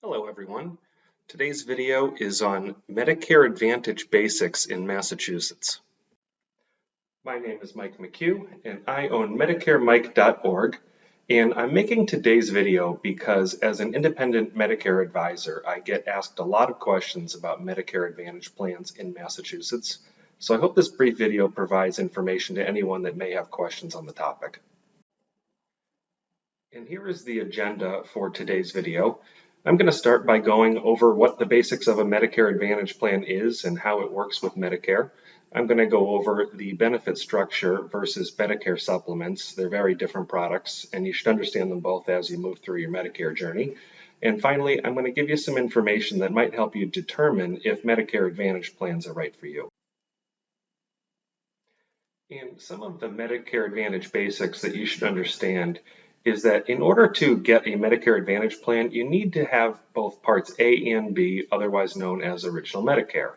Hello everyone. Today's video is on Medicare Advantage basics in Massachusetts. My name is Mike McHugh and I own MedicareMike.org, and I'm making today's video because as an independent Medicare advisor, I get asked a lot of questions about Medicare Advantage plans in Massachusetts. So I hope this brief video provides information to anyone that may have questions on the topic. And here is the agenda for today's video. I'm going to start by going over what the basics of a Medicare Advantage plan is and how it works with Medicare. I'm going to go over the benefit structure versus Medicare supplements. They're very different products, and you should understand them both as you move through your Medicare journey. And finally, I'm going to give you some information that might help you determine if Medicare Advantage plans are right for you. And some of the Medicare Advantage basics that you should understand is that in order to get a Medicare Advantage plan, you need to have both Parts A and B, otherwise known as Original Medicare.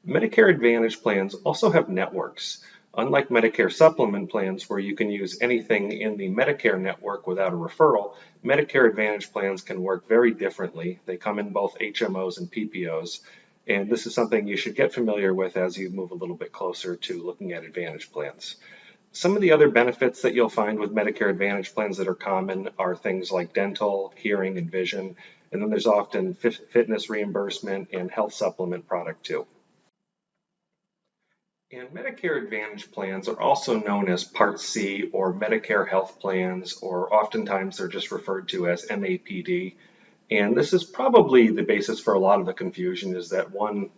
Medicare Advantage plans also have networks. Unlike Medicare supplement plans where you can use anything in the Medicare network without a referral, Medicare Advantage plans can work very differently. They come in both HMOs and PPOs, and this is something you should get familiar with as you move a little bit closer to looking at Advantage plans. Some of the other benefits that you'll find with Medicare Advantage plans that are common are things like dental, hearing, and vision, and then there's often fitness reimbursement and health supplement product too. And Medicare Advantage plans are also known as Part C or Medicare Health Plans, or oftentimes they're just referred to as MAPD. And this is probably the basis for a lot of the confusion, is that one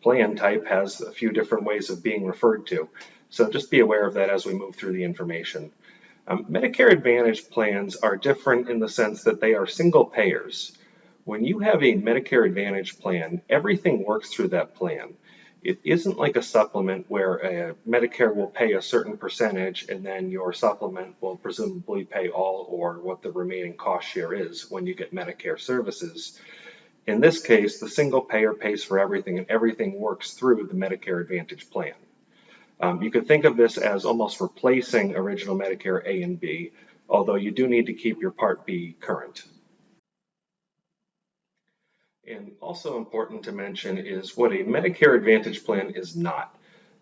plan type has a few different ways of being referred to. So just be aware of that as we move through the information. Medicare Advantage plans are different in the sense that they are single payers. When you have a Medicare Advantage plan, everything works through that plan. It isn't like a supplement where Medicare will pay a certain percentage and then your supplement will presumably pay all or what the remaining cost share is when you get Medicare services. In this case, the single payer pays for everything and everything works through the Medicare Advantage plan. You could think of this as almost replacing Original Medicare A and B, although you do need to keep your Part B current. And also important to mention is what a Medicare Advantage plan is not,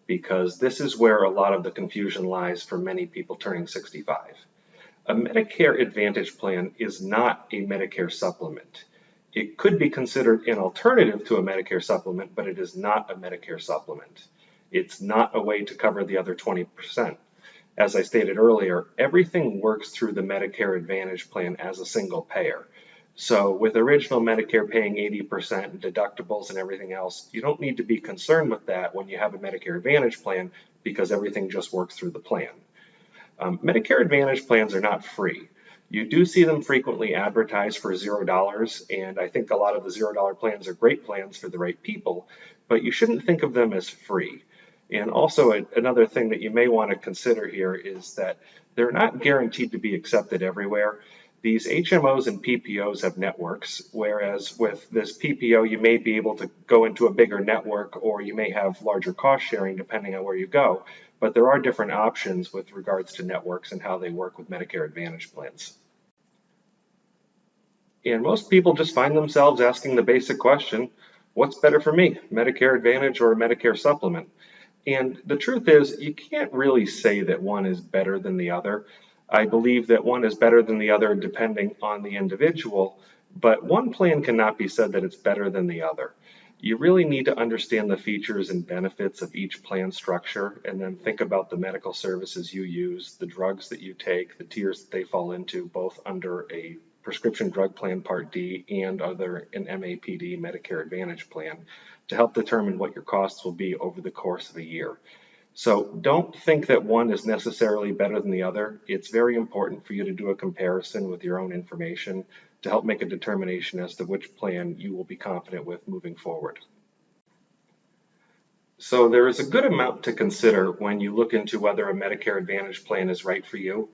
because this is where a lot of the confusion lies for many people turning 65. A Medicare Advantage plan is not a Medicare supplement. It could be considered an alternative to a Medicare supplement, but it is not a Medicare supplement. It's not a way to cover the other 20%. As I stated earlier, everything works through the Medicare Advantage plan as a single payer. So with Original Medicare paying 80% and deductibles and everything else, you don't need to be concerned with that when you have a Medicare Advantage plan because everything just works through the plan. Medicare Advantage plans are not free. You do see them frequently advertised for $0, and I think a lot of the $0 plans are great plans for the right people, but you shouldn't think of them as free. And also another thing that you may want to consider here is that they're not guaranteed to be accepted everywhere. These HMOs and PPOs have networks, whereas with this PPO, you may be able to go into a bigger network or you may have larger cost sharing depending on where you go. But there are different options with regards to networks and how they work with Medicare Advantage plans. And most people just find themselves asking the basic question, what's better for me, Medicare Advantage or a Medicare supplement? And the truth is, you can't really say that one is better than the other. I believe that one is better than the other depending on the individual, but one plan cannot be said that it's better than the other. You really need to understand the features and benefits of each plan structure and then think about the medical services you use, the drugs that you take, the tiers that they fall into, both under a prescription drug plan Part D and under an MAPD Medicare Advantage plan to help determine what your costs will be over the course of a year. So don't think that one is necessarily better than the other. It's very important for you to do a comparison with your own information to help make a determination as to which plan you will be confident with moving forward. So there is a good amount to consider when you look into whether a Medicare Advantage plan is right for you.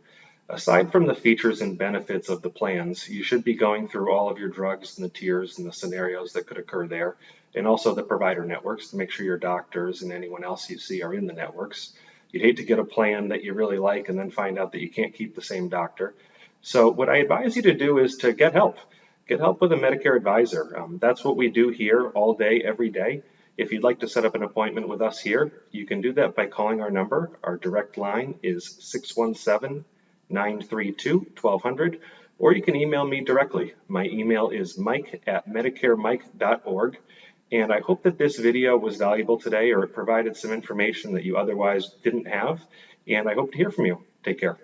Aside from the features and benefits of the plans, you should be going through all of your drugs and the tiers and the scenarios that could occur there, and also the provider networks to make sure your doctors and anyone else you see are in the networks. You'd hate to get a plan that you really like and then find out that you can't keep the same doctor. So what I advise you to do is to get help. get help with a Medicare advisor. That's what we do here all day, every day. If you'd like to set up an appointment with us here, you can do that by calling our number. Our direct line is 617-932-1200, or you can email me directly. My email is mike@medicaremike.org. And I hope that this video was valuable today, or it provided some information that you otherwise didn't have. And I hope to hear from you. Take care.